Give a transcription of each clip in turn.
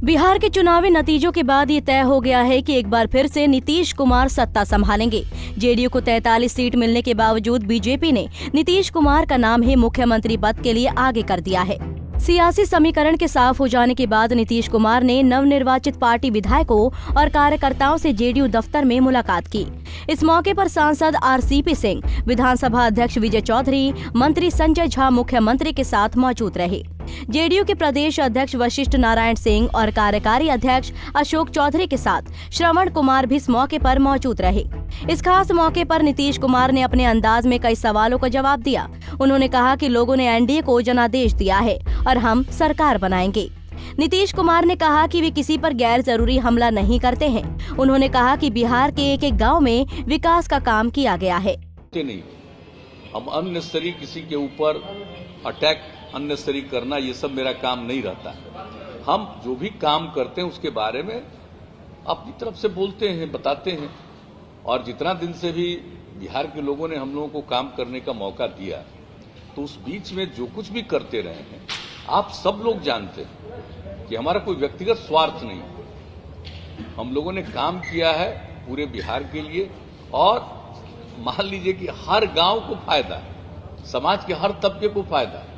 बिहार के चुनावी नतीजों के बाद ये तय हो गया है कि एक बार फिर से नीतीश कुमार सत्ता संभालेंगे। जेडीयू को 43 सीट मिलने के बावजूद बीजेपी ने नीतीश कुमार का नाम ही मुख्यमंत्री पद के लिए आगे कर दिया है। सियासी समीकरण के साफ हो जाने के बाद नीतीश कुमार ने नवनिर्वाचित पार्टी विधायकों और कार्यकर्ताओं से जेडीयू दफ्तर में मुलाकात की। इस मौके पर सांसद आरसीपी सिंह, विधानसभा अध्यक्ष विजय चौधरी, मंत्री संजय झा मुख्यमंत्री के साथ मौजूद रहे। जेडीयू के प्रदेश अध्यक्ष वशिष्ठ नारायण सिंह और कार्यकारी अध्यक्ष अशोक चौधरी के साथ श्रवण कुमार भी इस मौके पर मौजूद रहे। इस खास मौके पर नीतीश कुमार ने अपने अंदाज में कई सवालों का जवाब दिया। उन्होंने कहा कि लोगों ने एनडीए को जनादेश दिया है और हम सरकार बनाएंगे। नीतीश कुमार ने कहा कि वे किसी पर गैर जरूरी हमला नहीं करते हैं। उन्होंने कहा कि बिहार के एक एक गाँव में विकास का काम किया गया है। नहीं, हम अननेसेसरी किसी के ऊपर अटैक अननेसेसरी करना, ये सब मेरा काम नहीं रहता। हम जो भी काम करते हैं उसके बारे में अपनी तरफ से बोलते हैं, बताते हैं। और जितना दिन से भी बिहार के लोगों ने हम लोगों को काम करने का मौका दिया, तो उस बीच में जो कुछ भी करते रहे हैं, आप सब लोग जानते हैं कि हमारा कोई व्यक्तिगत स्वार्थ नहीं। हम लोगों ने काम किया है पूरे बिहार के लिए, और मान लीजिए कि हर गांव को फायदा है, समाज के हर तबके को फायदा है।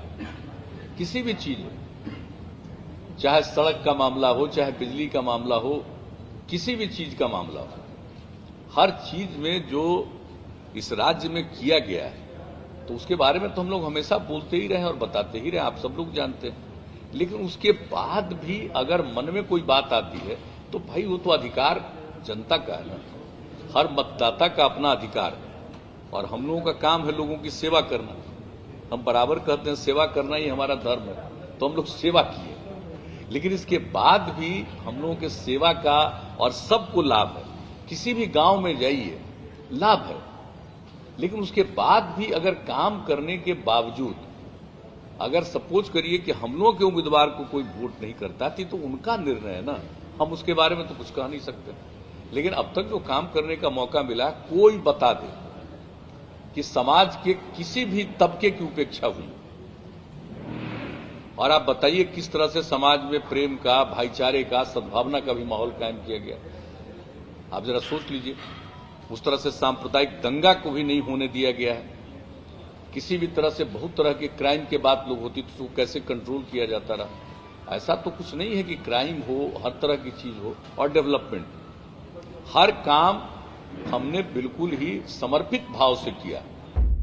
किसी भी चीज हो, चाहे सड़क का मामला हो, चाहे बिजली का मामला हो, किसी भी चीज का मामला हो, हर चीज में जो इस राज्य में किया गया है, तो उसके बारे में तो हम लोग हमेशा बोलते ही रहे और बताते ही रहे, आप सब लोग जानते हैं। लेकिन उसके बाद भी अगर मन में कोई बात आती है, तो भाई वो तो अधिकार जनता का है ना, हर मतदाता का अपना अधिकार है। और हम लोगों का काम है लोगों की सेवा करना। हम बराबर कहते हैं सेवा करना ही हमारा धर्म है, तो हम लोग सेवा किए। लेकिन इसके बाद भी हम लोगों के सेवा का और सबको लाभ है। किसी भी गांव में जाइए, लाभ है। लेकिन उसके बाद भी अगर काम करने के बावजूद अगर सपोज करिए कि हम लोगों के उम्मीदवार को कोई वोट नहीं करता थी, तो उनका निर्णय है ना, हम उसके बारे में तो कुछ कह नहीं सकते। लेकिन अब तक जो काम करने का मौका मिला, कोई बता दे कि समाज के किसी भी तबके की उपेक्षा हुई, और आप बताइए किस तरह से समाज में प्रेम का, भाईचारे का, सद्भावना का भी माहौल कायम किया गया। आप जरा सोच लीजिए, उस तरह से सांप्रदायिक दंगा को भी नहीं होने दिया गया है। किसी भी तरह से बहुत तरह के क्राइम के बात लोग होती तो कैसे कंट्रोल किया जाता रहा। ऐसा तो कुछ नहीं है कि क्राइम हो, हर तरह की चीज हो, और डेवलपमेंट, हर काम हमने बिल्कुल ही समर्पित भाव से किया।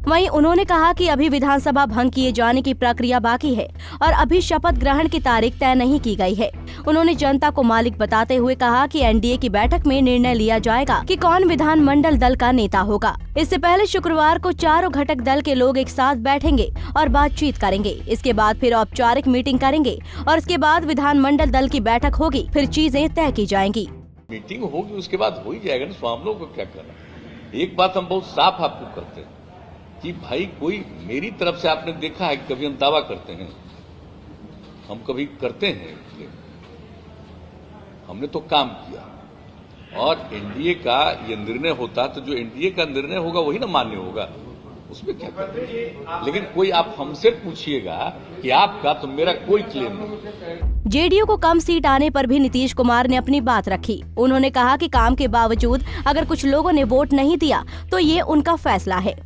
वहीं उन्होंने कहा कि अभी विधानसभा भंग किए जाने की प्रक्रिया बाकी है और अभी शपथ ग्रहण की तारीख तय नहीं की गई है। उन्होंने जनता को मालिक बताते हुए कहा कि एनडीए की बैठक में निर्णय लिया जाएगा कि कौन विधानमंडल दल का नेता होगा। इससे पहले शुक्रवार को चारों घटक दल के लोग एक साथ बैठेंगे और बातचीत करेंगे। इसके बाद फिर औपचारिक मीटिंग करेंगे और इसके बाद विधानमंडल दल की बैठक होगी, फिर चीजें तय की जाएंगी। मीटिंग होगी, उसके बाद हो ही जाएगा ना। तो हम लोग को क्या करना। एक बात हम बहुत साफ आपको करते हैं कि भाई कोई मेरी तरफ से आपने देखा है कभी हम दावा करते हैं, हम कभी करते हैं, हमने तो काम किया। और एनडीए का ये निर्णय होता, तो जो एनडीए का निर्णय होगा वही ना मान्य होगा, उसमें क्या करें। लेकिन कोई आप हमसे पूछिएगा कि आपका, तो मेरा कोई क्लेम नहीं। जेडीयू को कम सीट आने पर भी नीतीश कुमार ने अपनी बात रखी। उन्होंने कहा कि काम के बावजूद अगर कुछ लोगों ने वोट नहीं दिया तो ये उनका फैसला है।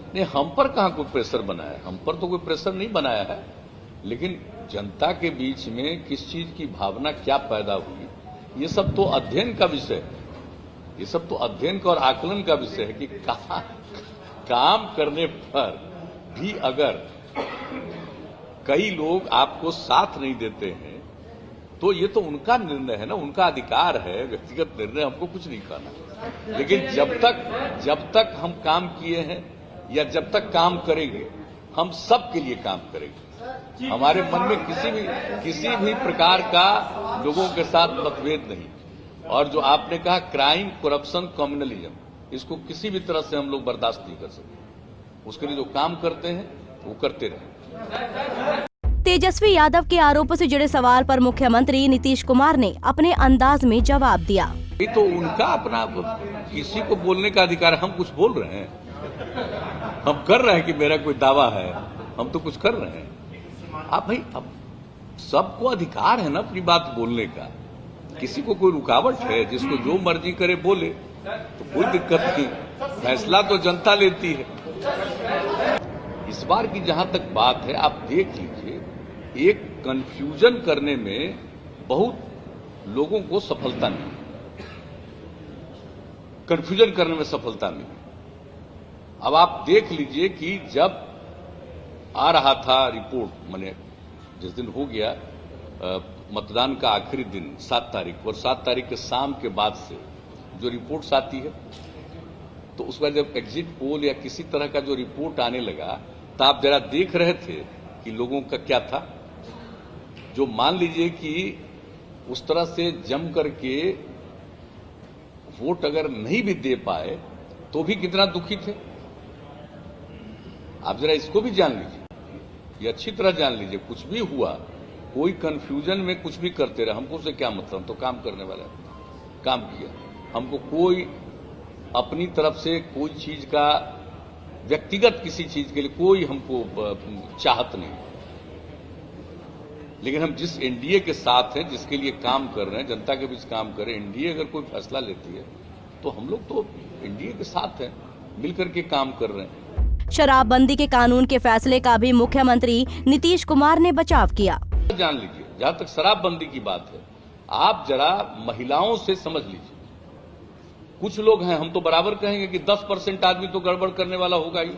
नहीं, हम पर कहाँ कोई प्रेशर बनाया है, हम पर तो कोई प्रेशर नहीं बनाया है। लेकिन जनता के बीच में किस चीज की भावना क्या पैदा हुई, ये सब तो अध्ययन का विषय है। ये सब तो अध्ययन का और आकलन का विषय है कि कहाँ काम करने पर भी अगर कई लोग आपको साथ नहीं देते हैं, तो ये तो उनका निर्णय है ना, उनका अधिकार है। व्यक्तिगत निर्णय हमको कुछ नहीं करना। लेकिन जब तक हम काम किए हैं या जब तक काम करेंगे, हम सब के लिए काम करेंगे। हमारे मन में किसी भी प्रकार का लोगों के साथ मतभेद नहीं। और जो आपने कहा क्राइम, करप्शन, कम्युनलिज्म, इसको किसी भी तरह से हम लोग बर्दाश्त नहीं कर सकते। उसके लिए जो काम करते हैं वो करते रहे। तेजस्वी यादव के आरोपों से जुड़े सवाल पर मुख्यमंत्री नीतीश कुमार ने अपने अंदाज में जवाब दिया। ये तो उनका अपना, किसी को बोलने का अधिकार। हम कुछ बोल रहे हैं, हम कर रहे हैं कि मेरा कोई दावा है, हम तो कुछ कर रहे हैं। आप भाई, अब सबको अधिकार है ना अपनी बात बोलने का। किसी को कोई रुकावट है, जिसको जो मर्जी करे बोले, तो कोई दिक्कत नहीं, फैसला तो जनता लेती है। इस बार की जहां तक बात है, आप देख लीजिए, एक कंफ्यूजन करने में बहुत लोगों को सफलता मिली, कंफ्यूजन करने में सफलता मिली। अब आप देख लीजिए कि जब आ रहा था रिपोर्ट, मैंने जिस दिन हो गया मतदान का आखिरी दिन 7 तारीख, और 7 तारीख के शाम के बाद से जो रिपोर्ट्स आती है, तो उस पर जब एग्जिट पोल या किसी तरह का जो रिपोर्ट आने लगा, तो आप जरा देख रहे थे कि लोगों का क्या था। जो मान लीजिए कि उस तरह से जम करके वोट अगर नहीं भी दे पाए तो भी कितना दुखी थे। आप जरा इसको भी जान लीजिए, ये अच्छी तरह जान लीजिए। कुछ भी हुआ, कोई कंफ्यूजन में कुछ भी करते रहे, हमको से क्या मतलब, तो काम करने वाला काम किया। हमको कोई अपनी तरफ से कोई चीज का, व्यक्तिगत किसी चीज के लिए कोई हमको चाहत नहीं, लेकिन हम जिस एनडीए के साथ हैं, जिसके लिए काम कर रहे हैं, जनता के बीच काम कर रहे हैं, एनडीए अगर कोई फैसला लेती है तो हम लोग तो एनडीए के साथ हैं, मिलकर के काम कर रहे हैं। शराबबंदी के कानून के फैसले का भी मुख्यमंत्री नीतीश कुमार ने बचाव किया। जान लीजिए, जहां तक शराबबंदी की बात है, आप जरा महिलाओं से समझ लीजिए। कुछ लोग हैं, हम तो बराबर कहेंगे कि 10% आदमी तो गड़बड़ करने वाला होगा ही,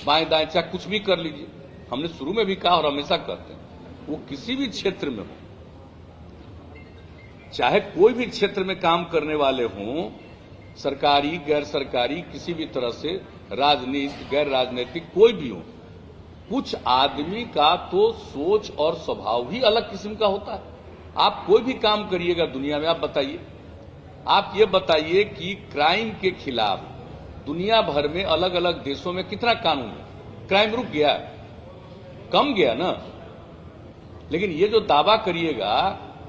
बाएं दाएं चाहे कुछ भी कर लीजिए। हमने शुरू में भी कहा और हमेशा कहते हैं, वो किसी भी क्षेत्र में हो, चाहे कोई भी क्षेत्र में काम करने वाले हों, सरकारी गैर सरकारी, किसी भी तरह से, राजनीतिक गैर राजनीतिक, कोई भी हो, कुछ आदमी का तो सोच और स्वभाव ही अलग किस्म का होता है। आप कोई भी काम करिएगा दुनिया में, आप बताइए, आप ये बताइए कि क्राइम के खिलाफ दुनिया भर में अलग अलग देशों में कितना कानून है, क्राइम रुक गया, कम गया ना। लेकिन ये जो दावा करिएगा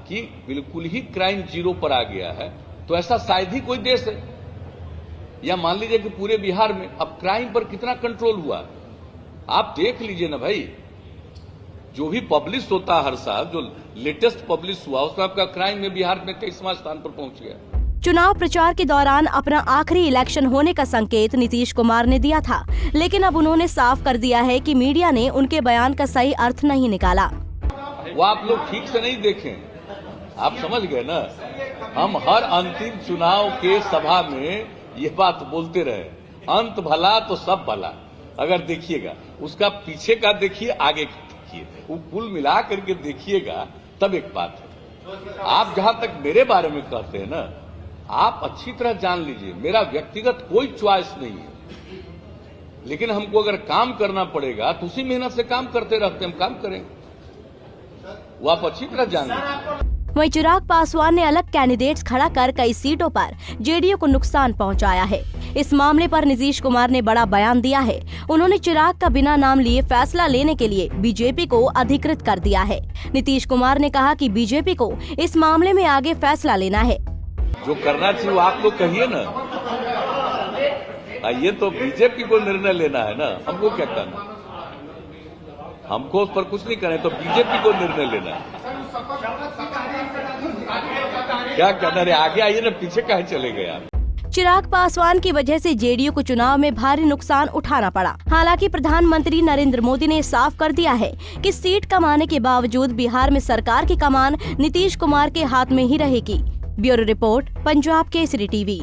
कि बिल्कुल ही क्राइम जीरो पर आ गया है, तो ऐसा शायद ही कोई देश है। या मान लीजिए कि पूरे बिहार में अब क्राइम पर कितना कंट्रोल हुआ, आप देख लीजिए ना भाई। जो भी पब्लिश होता है हर साल, जो लेटेस्ट पब्लिश हुआ, उसमें आपका क्राइम में बिहार में 23वां स्थान पर पहुंच गया। चुनाव प्रचार के दौरान अपना आखिरी इलेक्शन होने का संकेत नीतीश कुमार ने दिया था, लेकिन अब उन्होंने साफ कर दिया है कि मीडिया ने उनके बयान का सही अर्थ नहीं निकाला। वो आप लोग ठीक से नहीं देखें, आप समझ गए ना। हम हर अंतिम चुनाव के सभा में ये बात बोलते रहे, अंत भला तो सब भला। अगर देखिएगा, उसका पीछे का देखिए, आगे का देखिए, वो कुल मिला करके देखिएगा, तब एक बात है। आप जहां तक मेरे बारे में कहते हैं ना, आप अच्छी तरह जान लीजिए, मेरा व्यक्तिगत कोई च्वाइस नहीं है, लेकिन हमको अगर काम करना पड़ेगा तो उसी मेहनत से काम करते रहते, हम काम करेंगे, वो आप अच्छी तरह जान लीजिए। वहीं चिराग पासवान ने अलग कैंडिडेट्स खड़ा कर कई सीटों पर जेडीयू को नुकसान पहुंचाया है। इस मामले पर नीतीश कुमार ने बड़ा बयान दिया है। उन्होंने चिराग का बिना नाम लिए फैसला लेने के लिए बीजेपी को अधिकृत कर दिया है। नीतीश कुमार ने कहा कि बीजेपी को इस मामले में आगे फैसला लेना है। जो करना चाहिए वो आप लोग कहिए ना, ये तो बीजेपी को निर्णय लेना है ना, हमको क्या करना, हमको उस पर कुछ नहीं करना है, तो बीजेपी को निर्णय लेना है। क्या कहना रे, आगे आइए ना, पीछे कहाँ चले गए आप। चिराग पासवान की वजह से जेडीयू को चुनाव में भारी नुकसान उठाना पड़ा। हालांकि प्रधानमंत्री नरेंद्र मोदी ने साफ कर दिया है कि सीट कमाने के बावजूद बिहार में सरकार की कमान नीतीश कुमार के हाथ में ही रहेगी। Bureau report, Punjab Kesari TV.